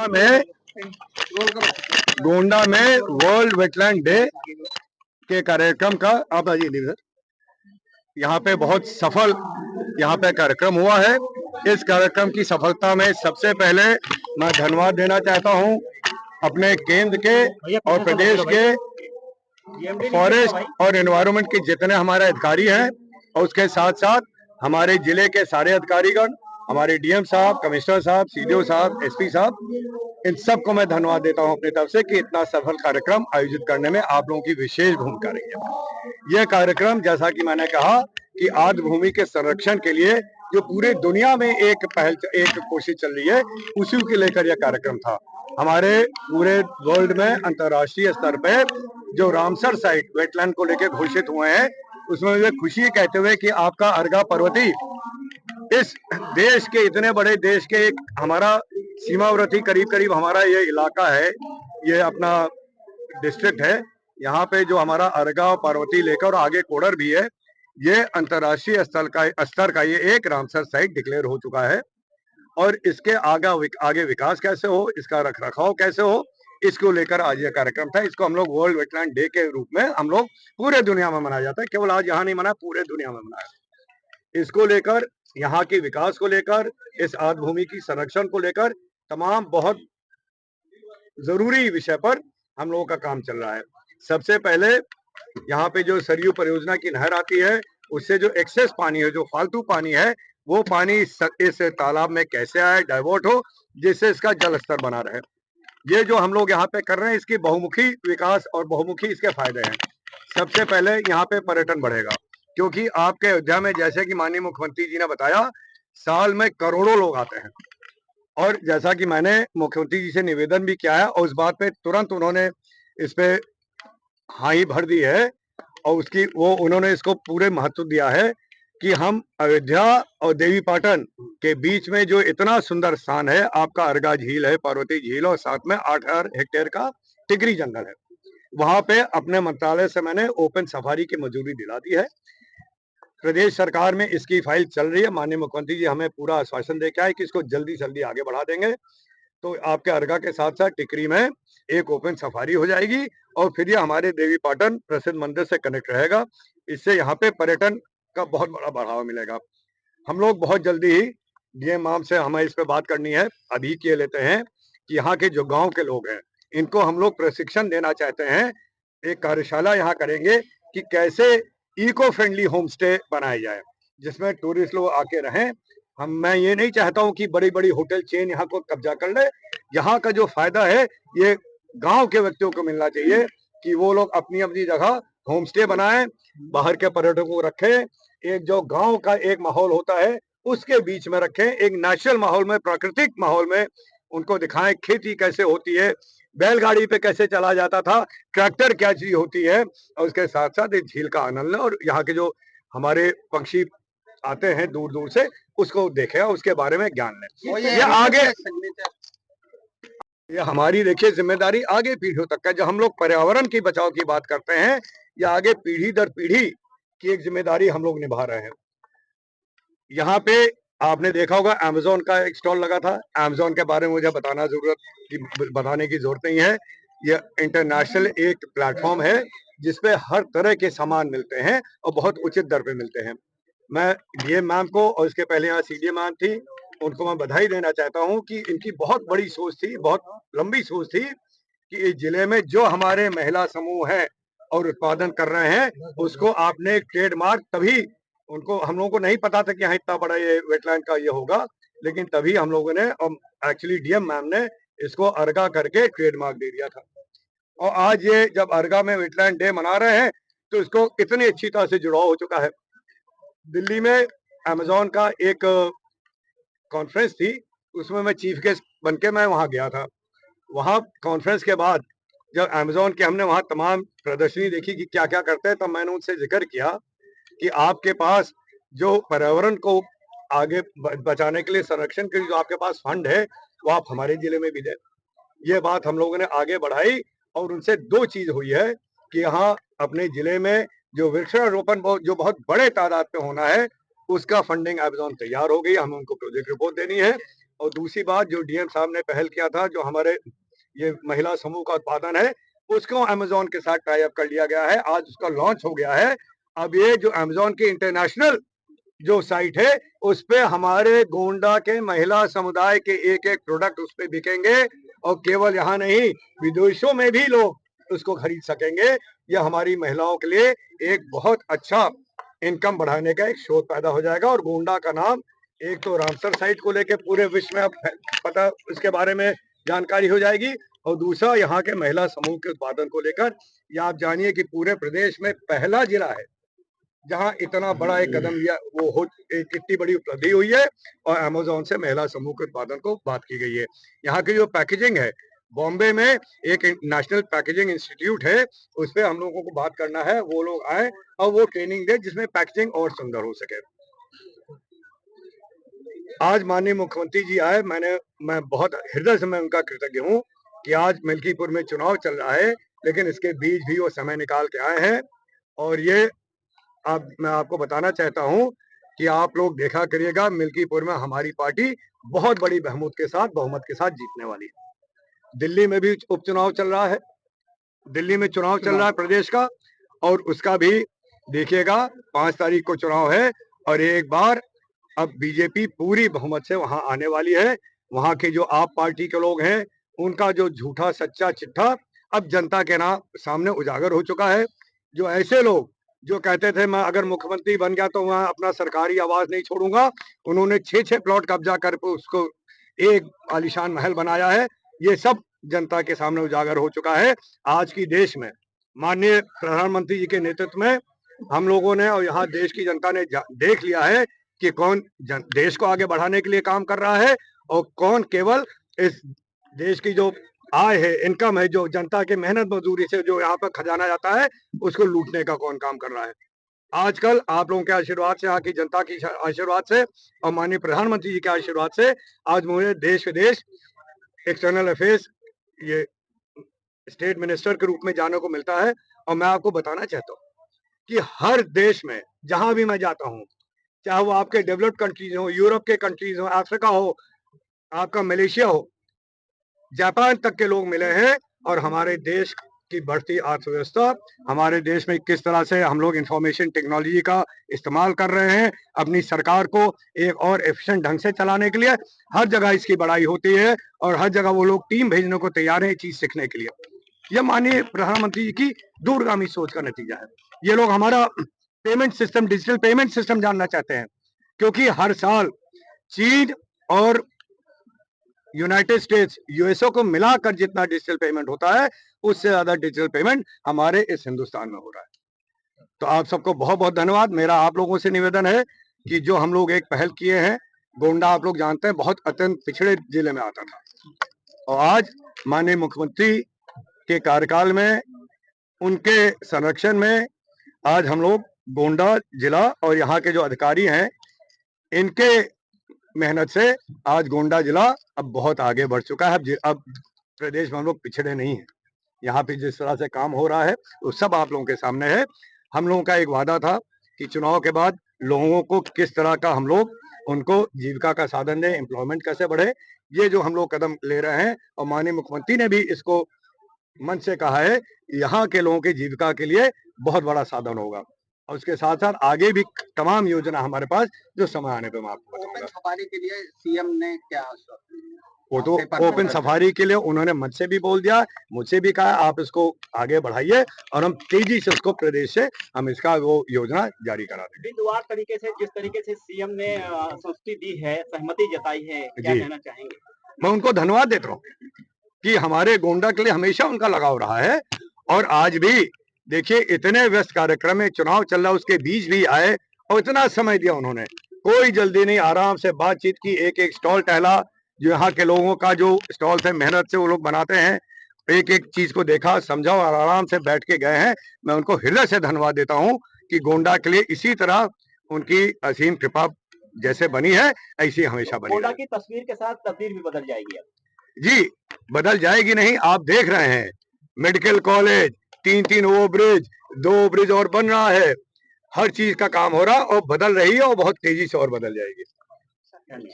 में गोंडा में world wetland day के कार्यक्रम का आप सर यहाँ पे बहुत सफल यहाँ पे कार्यक्रम हुआ है। इस कार्यक्रम की सफलता में सबसे पहले मैं धन्यवाद देना चाहता हूँ अपने केंद्र के और प्रदेश के फॉरेस्ट और एनवायरनमेंट के जितने हमारे अधिकारी हैं और उसके साथ साथ हमारे जिले के सारे अधिकारीगण, हमारे डीएम साहब, कमिश्नर साहब, सीडीओ साहब, एसपी साहब, इन सबको मैं धन्यवाद देता हूं अपनी तरफ से कि इतना सफल कार्यक्रम आयोजित करने में आप लोगों की विशेष भूमिका रही है। यह कार्यक्रम जैसा कि मैंने कहा कि आर्द्र भूमि के संरक्षण के लिए जो पूरे दुनिया में एक कोशिश चल रही है, उसी के लेकर यह कार्यक्रम था। हमारे पूरे वर्ल्ड में अंतर्राष्ट्रीय स्तर पर जो रामसर साइट वेटलैंड को लेकर घोषित हुए हैं, उसमें मुझे खुशी कहते हुए कि आपका अर्गा पर्वती इस देश के इतने बड़े देश के एक हमारा सीमावर्ती करीब करीब हमारा ये इलाका है, ये अपना डिस्ट्रिक्ट है। यहाँ पे जो हमारा अर्गा और पार्वती लेकर और आगे कोडर भी है, ये अंतर्राष्ट्रीय स्तर का ये एक रामसर साइट डिक्लेयर हो चुका है। और इसके आगे विकास कैसे हो, इसका रखरखाव कैसे हो, इसको लेकर आज ये कार्यक्रम था। इसको हम लोग वर्ल्ड वेटलैंड डे के रूप में हम लोग पूरे दुनिया में मनाया जाता है, केवल आज यहाँ नहीं मनाया, पूरे दुनिया में मनाया। इसको लेकर, यहाँ के विकास को लेकर, इस आर्द्र भूमि की संरक्षण को लेकर तमाम बहुत जरूरी विषय पर हम लोगों का काम चल रहा है। सबसे पहले यहाँ पे जो सरयू परियोजना की नहर आती है, उससे जो एक्सेस पानी है, जो फालतू पानी है, वो पानी इस तालाब में कैसे आए, डाइवर्ट हो, जिससे इसका जल स्तर बना रहे। ये जो हम लोग यहाँ पे कर रहे हैं, इसकी बहुमुखी विकास और बहुमुखी इसके फायदे हैं। सबसे पहले यहाँ पे पर्यटन बढ़ेगा, क्योंकि आपके अयोध्या में जैसे कि माननीय मुख्यमंत्री जी ने बताया, साल में करोड़ों लोग आते हैं। और जैसा कि मैंने मुख्यमंत्री जी से निवेदन भी किया है और उस बात पे तुरंत उन्होंने इस पे हाँ ही भर दी है और उन्होंने इसको पूरे महत्व दिया है कि हम अयोध्या और देवी पाटन के बीच में जो इतना सुंदर स्थान है, आपका अर्गा झील है, पार्वती झील, और साथ में 8,000 हेक्टेयर का टिकरी जंगल है। वहां पे अपने मंत्रालय से मैंने ओपन सफारी की मंजूरी दिला दी है। प्रदेश सरकार में इसकी फाइल चल रही है। माननीय मुख्यमंत्री जी हमें पूरा आश्वासन दे के आए कि इसको जल्दी जल्दी आगे बढ़ा देंगे। तो आपके अर्गा के साथ साथ टिकरी में एक ओपन सफारी हो जाएगी और फिर ये हमारे देवी पाटन प्रसिद्ध मंदिर से कनेक्ट रहेगा। इससे यहाँ पे पर्यटन का बहुत बड़ा बढ़ावा मिलेगा। हम लोग बहुत जल्दी ही डीएम माम से हमें इस पे बात करनी है, अभी किए लेते हैं कि यहाँ के जो गांव के लोग हैं, इनको हम लोग प्रशिक्षण देना चाहते हैं। एक कार्यशाला यहाँ करेंगे कि कैसे इको फ्रेंडली होम स्टे बनाया जाए, जिसमें टूरिस्ट लोग आके रहें। मैं ये नहीं चाहता हूँ कि बड़ी बड़ी होटल चेन यहाँ को कब्जा कर ले। यहाँ का जो फायदा है, ये गांव के व्यक्तियों को मिलना चाहिए कि वो लोग अपनी अपनी जगह होम स्टे बनाएं, बाहर के पर्यटकों को रखें, एक जो गांव का एक माहौल होता है उसके बीच में रखें, एक नेचुरल माहौल में, प्राकृतिक माहौल में उनको दिखाएं खेती कैसे होती है, बैलगाड़ी पे कैसे चला जाता था, ट्रैक्टर क्या चीज होती है, और उसके साथ साथ एक झील का आनंद लें और यहाँ के जो हमारे पक्षी आते हैं दूर दूर से, उसको देखें और उसके बारे में ज्ञान लें। ये हमारी देखिए जिम्मेदारी आगे पीढ़ियों तक का, जब हम लोग पर्यावरण की बचाव की बात करते हैं, या आगे पीढ़ी दर पीढ़ी की एक जिम्मेदारी हम लोग निभा रहे हैं। यहाँ पे आपने देखा होगा अमेज़न का एक स्टॉल लगा था। अमेज़न के बारे में मुझे बताने की जरूरत नहीं है। ये इंटरनेशनल एक प्लेटफॉर्म है जिसपे हर तरह के सामान मिलते हैं और बहुत उचित दर पे मिलते हैं। मैं डीएम मैम को और इसके पहले यहाँ सीडीएम मैम थी, उनको मैं बधाई देना चाहता हूँ कि इनकी बहुत बड़ी सोच थी, बहुत लंबी सोच थी कि इस जिले में जो हमारे महिला समूह है और उत्पादन कर रहे हैं, उसको आपने ट्रेडमार्क, तभी उनको, हम लोगों को नहीं पता था कि यहाँ इतना बड़ा ये वेटलैंड का ये होगा, लेकिन तभी हम लोगों ने, एक्चुअली डीएम मैम ने इसको अर्गा करके ट्रेडमार्क दे दिया था। और आज ये जब अर्गा में वेटलैंड डे मना रहे हैं, तो इसको इतनी अच्छी तरह से जुड़ाव हो चुका है। दिल्ली में अमेज़न का एक कॉन्फ्रेंस थी, उसमें मैं चीफ गेस्ट बनके मैं वहां गया था। वहां कॉन्फ्रेंस के बाद जब अमेज़न के हमने वहां तमाम प्रदर्शनी देखी कि क्या क्या करते हैं, तब मैंने उनसे जिक्र किया कि आपके पास जो पर्यावरण को आगे बचाने के लिए, संरक्षण के लिए जो आपके पास फंड है, वो आप हमारे जिले में भी दें। ये बात हम लोगों ने आगे बढ़ाई और उनसे दो चीज हुई है कि यहाँ अपने जिले में जो वृक्षारोपण जो बहुत बड़े तादाद पे होना है, उसका फंडिंग अमेज़न तैयार हो गई। हमें उनको प्रोजेक्ट रिपोर्ट देनी है और दूसरी बात जो डीएम साहब ने पहल किया था, जो हमारे ये महिला समूह का उत्पादन है, उसको अमेज़न के साथ टाई अप कर लिया गया है। आज उसका लॉन्च हो गया है। अब ये जो अमेज़न की इंटरनेशनल जो साइट है, उस पे हमारे गोंडा के महिला समुदाय के एक-एक प्रोडक्ट उस पे बिकेंगे और केवल यहाँ नहीं, विदेशों में भी लोग उसको खरीद सकेंगे। यह हमारी महिलाओं के लिए एक बहुत अच्छा इनकम बढ़ाने का एक स्रोत पैदा हो जाएगा और गोंडा का नाम एक तो रामसर साइट को लेके पूरे विश्व में अब पता इसके बारे में जानकारी हो जाएगी और दूसरा यहाँ के महिला समूह के उत्पादन को लेकर ये आप जानिए कि पूरे प्रदेश में पहला जिला है जहां इतना बड़ा एक कदम लिया वो हो एक इतनी बड़ी उपलब्धि हुई है और अमेज़न से महिला समूह के उत्पादन को बात की गई है। यहाँ की जो पैकेजिंग है, बॉम्बे में एक नेशनल पैकेजिंग इंस्टीट्यूट है, उस पे हम लोगों को बात करना है, वो लोग आए और वो ट्रेनिंग दे जिसमें पैकेजिंग और सुंदर हो सके। आज माननीय मुख्यमंत्री जी आए, मैं बहुत हृदय से मैं उनका कृतज्ञ हूँ कि आज मिल्कीपुर में चुनाव चल रहा है, लेकिन इसके बीच भी वो समय निकाल के आए हैं और ये अब मैं आपको बताना चाहता हूँ कि आप लोग देखा करिएगा मिल्कीपुर में हमारी पार्टी बहुत बड़ी बहुमत के साथ जीतने वाली है। दिल्ली में भी उपचुनाव चल रहा है, दिल्ली में चुनाव चल रहा है प्रदेश का और उसका भी देखिएगा 5 तारीख को चुनाव है और एक बार अब बीजेपी पूरी बहुमत से वहां आने वाली है। वहां के जो आप पार्टी के लोग हैं, उनका जो झूठा सच्चा चिट्ठा अब जनता के सामने उजागर हो चुका है। जो ऐसे लोग जो कहते थे मैं अगर मुख्यमंत्री बन गया तो वहां अपना सरकारी आवास नहीं छोड़ूंगा, उन्होंने 6-6 प्लॉट कब्जा कर उसको एक आलीशान महल बनाया है। ये सब जनता के सामने उजागर हो चुका है। आज की देश में माननीय प्रधानमंत्री जी के नेतृत्व में हम लोगों ने और यहाँ देश की जनता ने देख लिया है कि कौन देश को आगे बढ़ाने के लिए काम कर रहा है और कौन केवल इस देश की जो आय है, इनकम है, जो जनता के मेहनत मजदूरी से जो यहाँ पर खजाना जाता है, उसको लूटने का कौन काम कर रहा है। आजकल आप लोगों के आशीर्वाद से, यहाँ की जनता की आशीर्वाद से और माननीय प्रधानमंत्री जी के आशीर्वाद से आज मुझे देश विदेश एक्सटर्नल अफेयर्स ये स्टेट मिनिस्टर के रूप में जाने को मिलता है और मैं आपको बताना चाहता हूँ कि हर देश में जहां भी मैं जाता हूँ, चाहे वो आपके डेवलप्ड कंट्रीज हो, यूरोप के कंट्रीज हो, अफ्रीका हो, आपका मलेशिया हो, जापान तक के लोग मिले हैं और हमारे देश की बढ़ती अर्थव्यवस्था, हमारे देश में किस तरह से हम लोग इंफॉर्मेशन टेक्नोलॉजी का इस्तेमाल कर रहे हैं अपनी सरकार को एक और एफिशिएंट ढंग से चलाने के लिए, हर जगह इसकी बड़ाई होती है और हर जगह वो लोग टीम भेजने को तैयार है ये चीज सीखने के लिए। यह माननीय प्रधानमंत्री जी की दूरगामी सोच का नतीजा है। ये लोग हमारा payment system, digital payment system जानना चाहते हैं क्योंकि हर साल चीन और यूनाइटेड स्टेट्स यूएसओ को मिलाकर जितना डिजिटल पेमेंट होता है उससे ज्यादा डिजिटल पेमेंट हमारे इस हिंदुस्तान में हो रहा है। तो आप सबको बहुत बहुत धन्यवाद। मेरा आप लोगों से निवेदन है कि जो हम लोग एक पहल किए हैं, गोंडा आप लोग जानते हैं बहुत अत्यंत पिछड़े जिले में आता था और आज माननीय मुख्यमंत्री के कार्यकाल में उनके संरक्षण में आज हम लोग गोंडा जिला और यहाँ के जो अधिकारी हैं इनके मेहनत से आज गोंडा जिला अब बहुत आगे बढ़ चुका है। अब प्रदेश में हम लोग पिछड़े नहीं हैं। यहाँ पे जिस तरह से काम हो रहा है वो सब आप लोगों के सामने है। हम लोगों का एक वादा था कि चुनाव के बाद लोगों को किस तरह का हम लोग उनको जीविका का साधन दें, एम्प्लॉयमेंट कैसे बढ़े, ये जो हम लोग कदम ले रहे हैं और माननीय मुख्यमंत्री ने भी इसको मन से कहा है, यहाँ के लोगों की जीविका के लिए बहुत बड़ा साधन होगा और उसके साथ साथ आगे भी तमाम योजना हमारे पास जो समय आने पे मैं आपको बताऊंगा। सफारी के लिए सीएम ने क्या वो तो ओपन सफारी के लिए उन्होंने मुझसे भी बोल दिया, मुझसे भी कहा आप इसको आगे बढ़ाइए और हम तेजी से उसको प्रदेश से हम इसका वो योजना जारी करा देंगे। बिंदुवार तरीके से जिस तरीके से सीएम ने संस्तुति दी है, सहमति जताई है, क्या कहना चाहेंगे? मैं उनको धन्यवाद देता हूँ कि हमारे गोंडा के लिए हमेशा उनका लगाव रहा है और आज भी देखिए इतने व्यस्त कार्यक्रम में चुनाव चल रहा है उसके बीच भी आए और इतना समय दिया उन्होंने, कोई जल्दी नहीं, आराम से बातचीत की, एक एक स्टॉल टहला, जो यहाँ के लोगों का जो स्टॉल से मेहनत से वो लोग बनाते हैं, एक एक चीज को देखा, समझा और आराम से बैठ के गए हैं। मैं उनको हृदय से धन्यवाद देता हूँ कि गोंडा के लिए इसी तरह उनकी असीम कृपा जैसे बनी है ऐसी हमेशा बनी। गोंडा की तस्वीर के साथ तस्वीर भी बदल जाएगी अब। जी बदल जाएगी नहीं, आप देख रहे हैं मेडिकल कॉलेज, 3-3 ओवरब्रिज, 2 ब्रिज और बन रहा है, हर चीज का काम हो रहा और बदल रही है और बहुत तेजी से और बदल जाएगी।